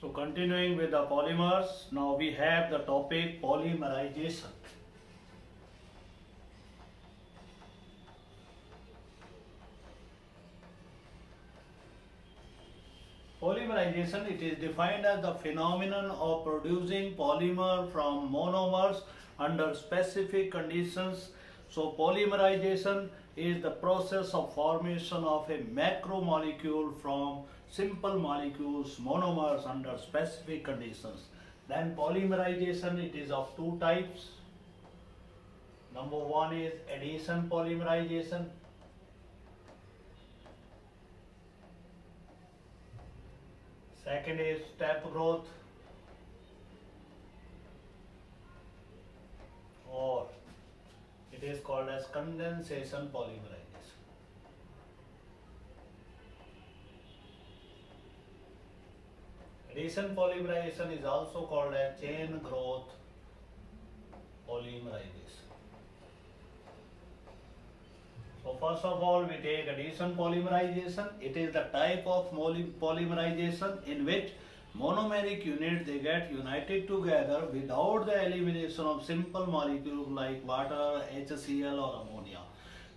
So continuing with the polymers, now we have the topic polymerization. Polymerization, it is defined as the phenomenon of producing polymer from monomers under specific conditions. So polymerization is the process of formation of a macromolecule from simple molecules, monomers under specific conditions. Then polymerization, it is of two types. Number one is addition polymerization. Second is step growth, or it is called as condensation polymerization. Addition polymerization is also called as chain growth polymerization. So first of all, we take addition polymerization. It is the type of polymerization in which monomeric units, they get united together without the elimination of simple molecules like water, HCl or ammonia.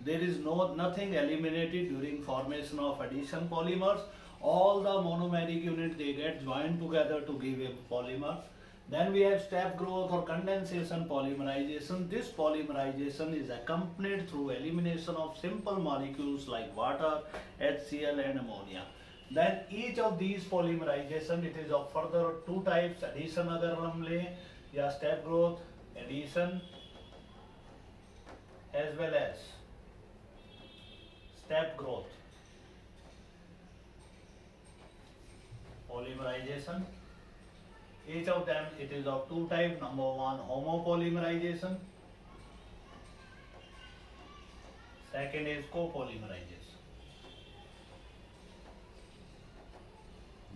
There is nothing eliminated during formation of addition polymers. All the monomeric units, they get joined together to give a polymer. Then we have step growth or condensation polymerization. This polymerization is accompanied through elimination of simple molecules like water, HCl and ammonia. Then each of these polymerization, it is of further two types. Addition अगर हम ले या step growth addition as well as step growth polymerization. Each of them, it is of two types. Number one, homopolymerization. Second is copolymerization.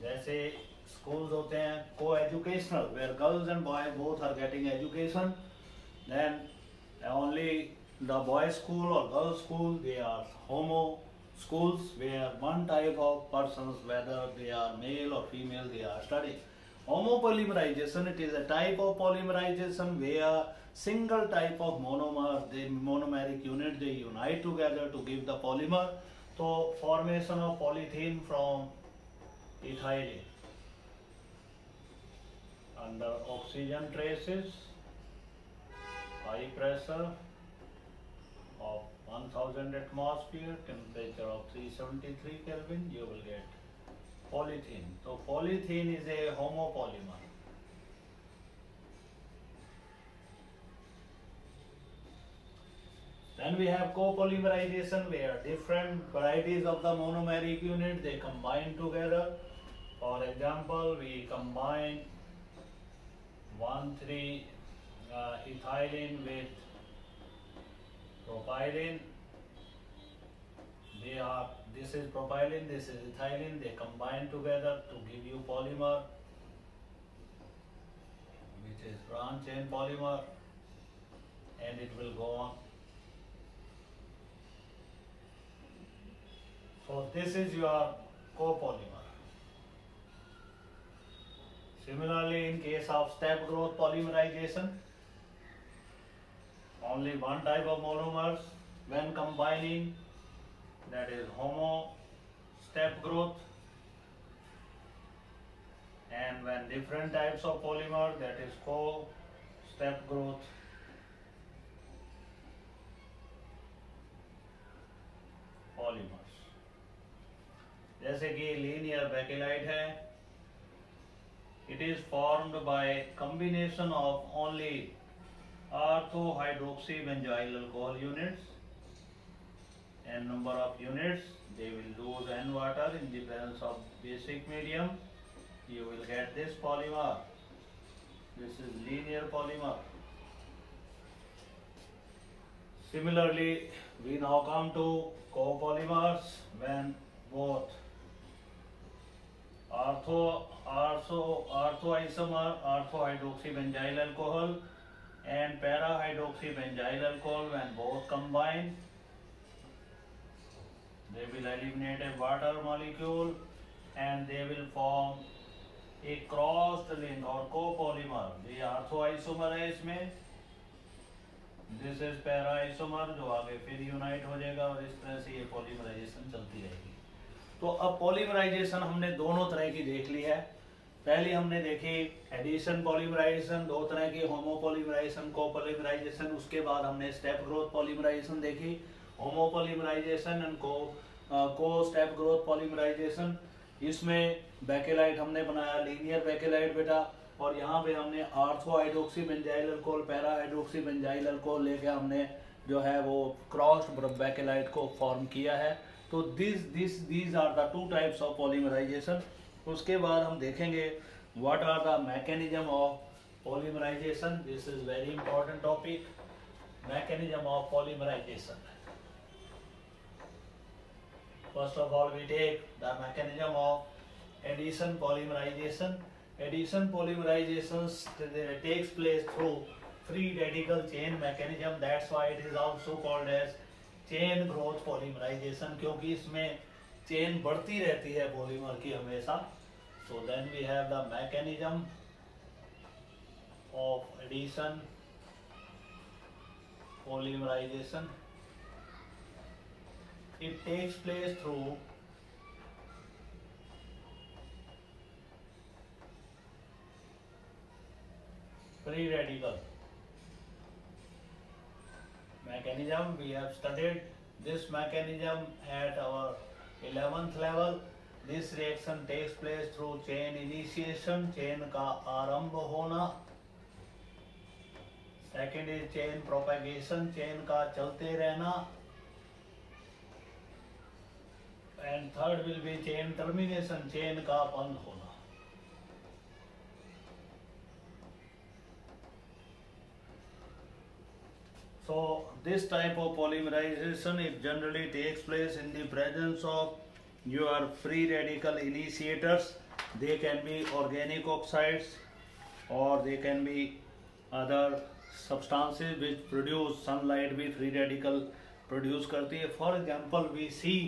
जैसे schools होते हैं co-educational, where girls and boys both are getting education. Then only the boys school or girls school, they are homo schools, where one type of persons, whether they are male or female, they are studying. Homopolymerization, it is a type of polymerization where single type of monomer, the monomeric unit, they unite together to give the polymer. So formation of polythene from ethylene under oxygen traces, high pressure of 1000 atmosphere, temperature of 373 Kelvin, you will get polythene. So polythene is a homopolymer. Then we have copolymerization, where different varieties of the monomeric unit, they combine together. For example, we combine 1,3-ethylene with propylene. This is propylene, this is ethylene, they combine together to give you polymer, which is branch chain polymer, and it will go on. So this is your copolymer. Similarly, in case of step growth polymerization, only one type of monomers when combining, that is homo step growth, and when different types of polymer, that is co step growth polymers. जैसे कि linear bakelite है, it is formed by combination of only ortho-hydroxybenzyl alcohol units, and number of units, they will lose N water in the presence of basic medium. You will get this polymer. This is linear polymer. Similarly, we now come to copolymers, when both orthoisomer, ortho-hydroxybenzyl alcohol, and para-hydroxybenzyl alcohol, when both combine, they will eliminate a water molecule and they will form एक crossed link और copolymer, ये ortho isomer है इसमें, this is para isomer जो आगे फिर unite हो जाएगा और इस तरह से ये पॉलीमराइजेशन चलती रहेगी। तो अब पॉलीमराइजेशन हमने दोनों तरह की देख ली है। पहले हमने देखी एडिशन पॉलीमराइजेशन, दो तरह की, होमोपॉलीमराइजेशन, कोपॉलीमराइजेशन। उसके बाद हमने स्टेप ग्रोथ पॉलीमराइजेशन देखी, होमोपॉलीमराइजेशन एंड को स्टेप ग्रोथ पॉलीमराइजेशन। इसमें बैकेलाइट हमने बनाया लीनियर बैकेलाइट बेटा, और यहाँ पे हमने ortho hydroxy benzyl alcohol, para hydroxy benzyl alcohol लेके हमने जो है वो क्रॉस्ड बैकेलाइट को फॉर्म किया है। तो these are the two types of polymerization. उसके बाद हम देखेंगे what are the mechanism of polymerization. This is very important topic, mechanism of polymerization. First of all, we take the mechanism of addition polymerization. Addition polymerization takes place through free radical chain mechanism. That's why it is also called as chain growth polymerization, क्योंकि इसमें chain बढ़ती रहती है polymer की हमेशा। So then we have the mechanism of addition polymerization. It takes place through free radical mechanism. We have studied this mechanism at our 11th level. This reaction takes place through chain initiation, chain का आरंभ होना। Second is chain propagation, chain का चलते रहना। And third will be chain termination, chain का बंद होना। So this type of polymerization, it generally takes place in the presence of your free radical initiators. They can be organic oxides or they can be other substances which produce sunlight भी free radical produce करती है। For example, we see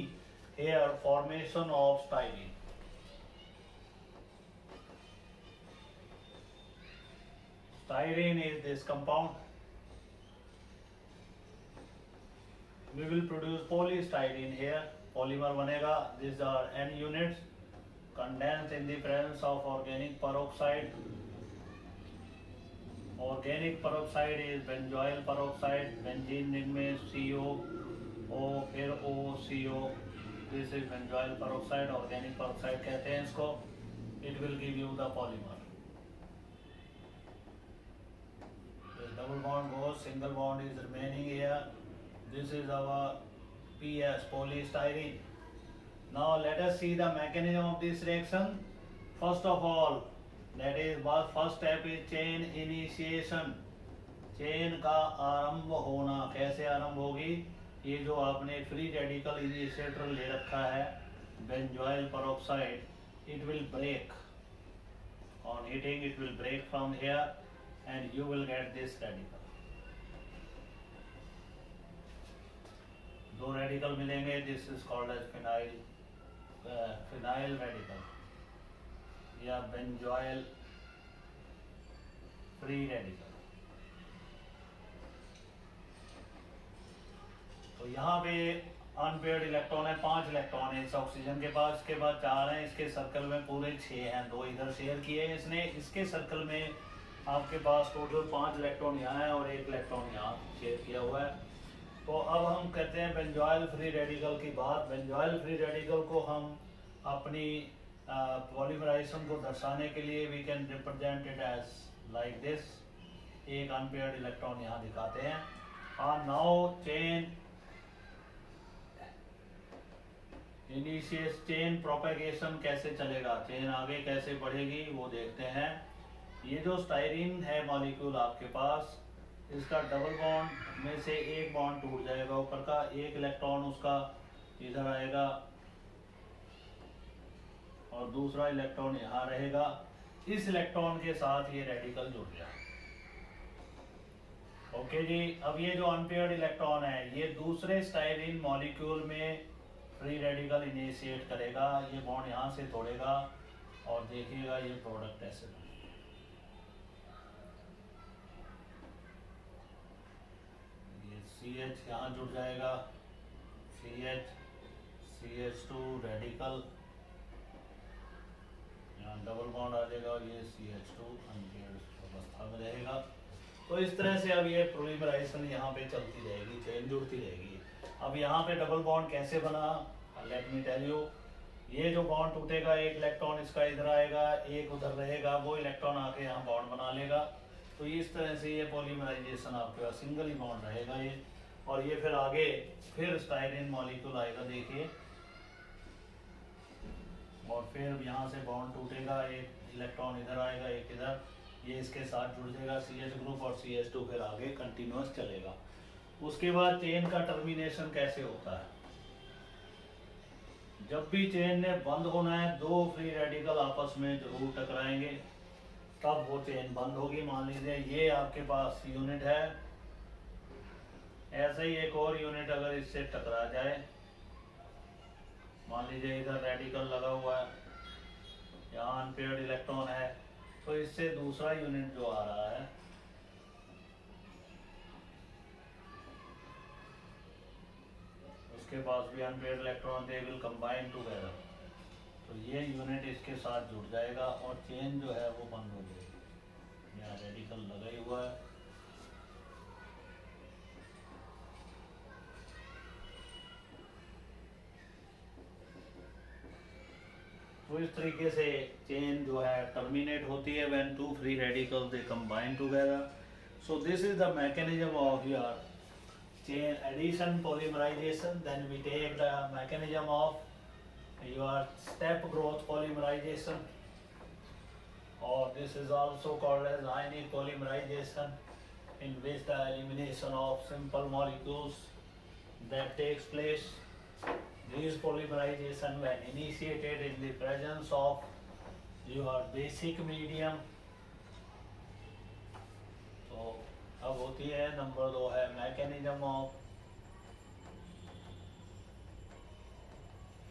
here formation of styrene. Styrene is this compound. We will produce polystyrene here. Polymer बनेगा. These are N units condensed in the presence of organic peroxide. Organic peroxide is benzoyl peroxide. Benzene जिनमें CO, O फिर OCO. This is benzoyl peroxide, organic peroxide कहते हैं इसको. It will give you the polymer. This double bond goes, single bond is remaining here. This is our PS, polystyrene. Now let us see the mechanism of this reaction. First of all, that is first step is chain initiation. Chain का आरंभ होना। कैसे आरंभ होगी? ये जो आपने free radical initiator ले रखा है benzoyl peroxide, it will break on heating, it will break from here and you will get this radical. दो रेडिकल मिलेंगे, this is called as phenyl radical या बेंजोइल फ्री रेडिकल। तो यहाँ पे unpaired electron है, 5 इलेक्ट्रॉन है इस oxygen के पास, इसके बाद 4 हैं, इसके सर्कल में पूरे 6 हैं, 2 इधर शेयर किए हैं इसने। इसके सर्कल में आपके पास टोटल 5 इलेक्ट्रॉन यहाँ है और 1 इलेक्ट्रॉन यहाँ शेयर किया हुआ है। तो अब हम कहते हैं बेंजोइल फ्री रेडिकल की बात। बेंजोइल फ्री रेडिकल को हम अपनी पॉलीमराइजेशन को दर्शाने के लिए we can represent it as like this. एक अनपेयर्ड इलेक्ट्रॉन यहाँ दिखाते हैं। Now chain initiate, chain propagation कैसे चलेगा, चेन आगे कैसे बढ़ेगी वो देखते हैं। ये जो स्टाइरीन है मॉलिक्यूल आपके पास, इसका डबल बॉन्ड में से एक बॉन्ड टूट जाएगा ऊपर का, एक इलेक्ट्रॉन उसका इधर आएगा और दूसरा इलेक्ट्रॉन यहाँ रहेगा। इस इलेक्ट्रॉन के साथ ये रेडिकल जुड़ गया। ओके जी, अब ये जो अनपेयर्ड इलेक्ट्रॉन है ये दूसरे स्टाइरीन मॉलिक्यूल में फ्री रेडिकल इनिशिएट करेगा। ये बॉन्ड यहाँ से तोड़ेगा और देखिएगा ये प्रोडक्ट ऐसे बने। ये CH यहाँ जुड़ जाएगा, CH CH2 रेडिकल, यहाँ डबल बॉन्ड आ जाएगा और ये CH2 अनपेयर्ड अवस्था में रहेगा। तो इस तरह से अब ये पॉलीमराइजेशन यहाँ पे चलती रहेगी, चेन जुड़ती रहेगी। अब यहाँ पे डबल बॉन्ड कैसे बना, लेट मी टेल यू। ये जो बॉन्ड टूटेगा, एक इलेक्ट्रॉन इसका इधर आएगा, एक उधर रहेगा, वो इलेक्ट्रॉन आके यहाँ बॉन्ड बना लेगा। तो इस तरह से ये पॉलीमराइजेशन आपके पास सिंगल ही बॉन्ड रहेगा ये। और ये फिर आगे फिर स्टाइरिन मॉलिक्यूल आएगा, देखिए, और फिर यहाँ से बॉन्ड टूटेगा, एक इलेक्ट्रॉन इधर आएगा, एक इधर, ये इसके साथ जुड़ जाएगा CH ग्रुप और CH2 फिर आगे कंटिन्यूस चलेगा। उसके बाद चेन का टर्मिनेशन कैसे होता है, जब भी चेन ने बंद होना है, दो फ्री रेडिकल आपस में जरूर टकराएंगे, तब वो चेन बंद होगी। मान लीजिए ये आपके पास यूनिट है, ऐसे ही एक और यूनिट अगर इससे टकरा जाए, मान लीजिए इधर रेडिकल लगा हुआ है, यहाँ अनपेयर्ड इलेक्ट्रॉन है, तो इससे दूसरा यूनिट जो आ रहा है, उसके पास भी unpaired electron, they will combine together. तो ये यूनिट इसके साथ जुड़ जाएगा और चेन जो है वो बंद हो जाएगी। यहाँ रेडिकल लगा ही हुआ है, तो इस तरीके से चेन जो है टर्मिनेट होती है when two free radicals they combine together. So this is the mechanism of your chain addition polymerization. Then we take the mechanism of your step growth polymerization, or this is also called as ionic polymerization, in which the elimination of simple molecules that takes place. This polymerization when initiated in the presence of your basic medium. So अब होती है number 2 है mechanism of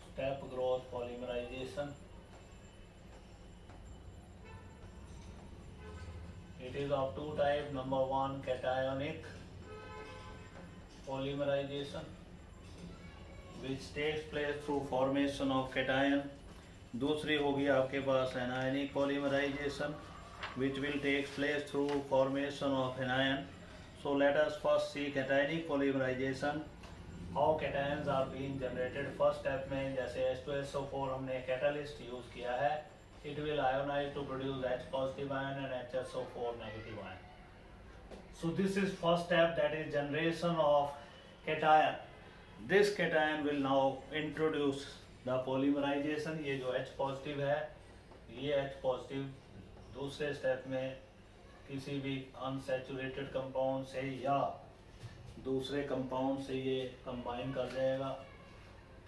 step growth polymerisation. It is of two type, number 1 cationic polymerisation which takes place through formation of cation. दूसरी होगी आपके पास anionic polymerisation which will take place through formation of anion. So let us first see cationic polymerization, how cations are being generated. First step में जैसे H2SO4 हमने catalyst use किया है, it will ionize to produce H positive ion and HSO4 negative ion. So this is first step, that is generation of cation. This cation will now introduce the polymerization. ये जो H positive है, ये H positive दूसरे step में किसी भी unsaturated compound से या दूसरे कंपाउंड से ये कंबाइन कर जाएगा।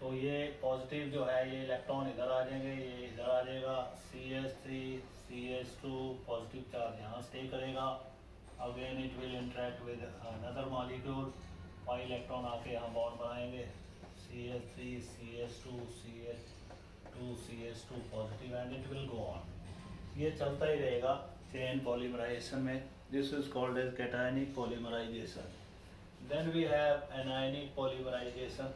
तो ये पॉजिटिव जो है, ये इलेक्ट्रॉन इधर आ जाएंगे, ये इधर आ जाएगा, CH3 CH2 पॉजिटिव चार्ज यहाँ स्टे करेगा। Again it will interact with another molecule, 5 electron आके यहाँ बॉन्ड बनाएंगे, CH3 CH2 CH2 CH2 positive, and it will go on. ये चलता ही रहेगा चेन पॉलीमराइजेशन में। This is called as cationic polymerization. Then we have anionic polymerization.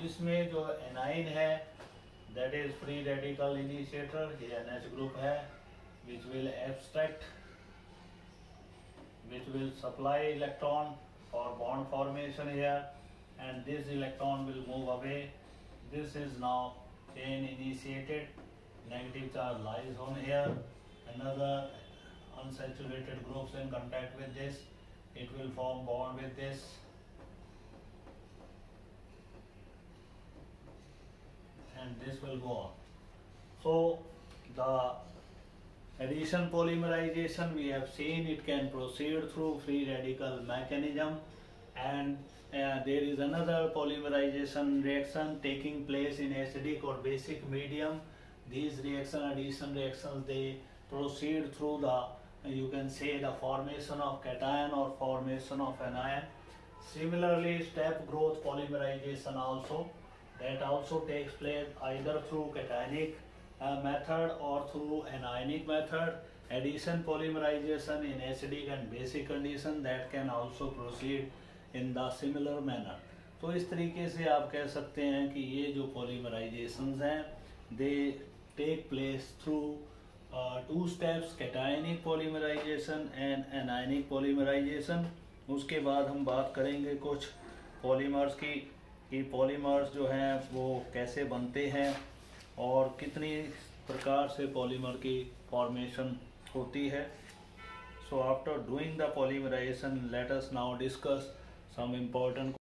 इसमें जो एनाइन है, that is free radical initiator, ये NH ग्रुप है, which will abstract, which will supply electron for bond formation here, and this electron will move away. This is now chain initiated, negative charge lies on here, another unsaturated groups in contact with this, it will form bond with this, and this will go on. So the addition polymerization we have seen, it can proceed through free radical mechanism, and there is another polymerization reaction taking place in acidic or basic medium. These addition reactions, they proceed through the, you can say, the formation of cation or formation of anion. Similarly, step growth polymerization also, that also takes place either through cationic method or through anionic method. Addition polymerization in acidic and basic condition, that can also proceed in the similar manner. तो इस तरीके से आप कह सकते हैं कि ये जो polymerizations हैं, they take place through two steps, cationic polymerization and anionic polymerization. उसके बाद हम बात करेंगे कुछ पॉलीमर्स की, कि पॉलीमर्स जो हैं वो कैसे बनते हैं और कितनी प्रकार से पॉलीमर की फॉर्मेशन होती है. So after doing the polymerization, let us now discuss some important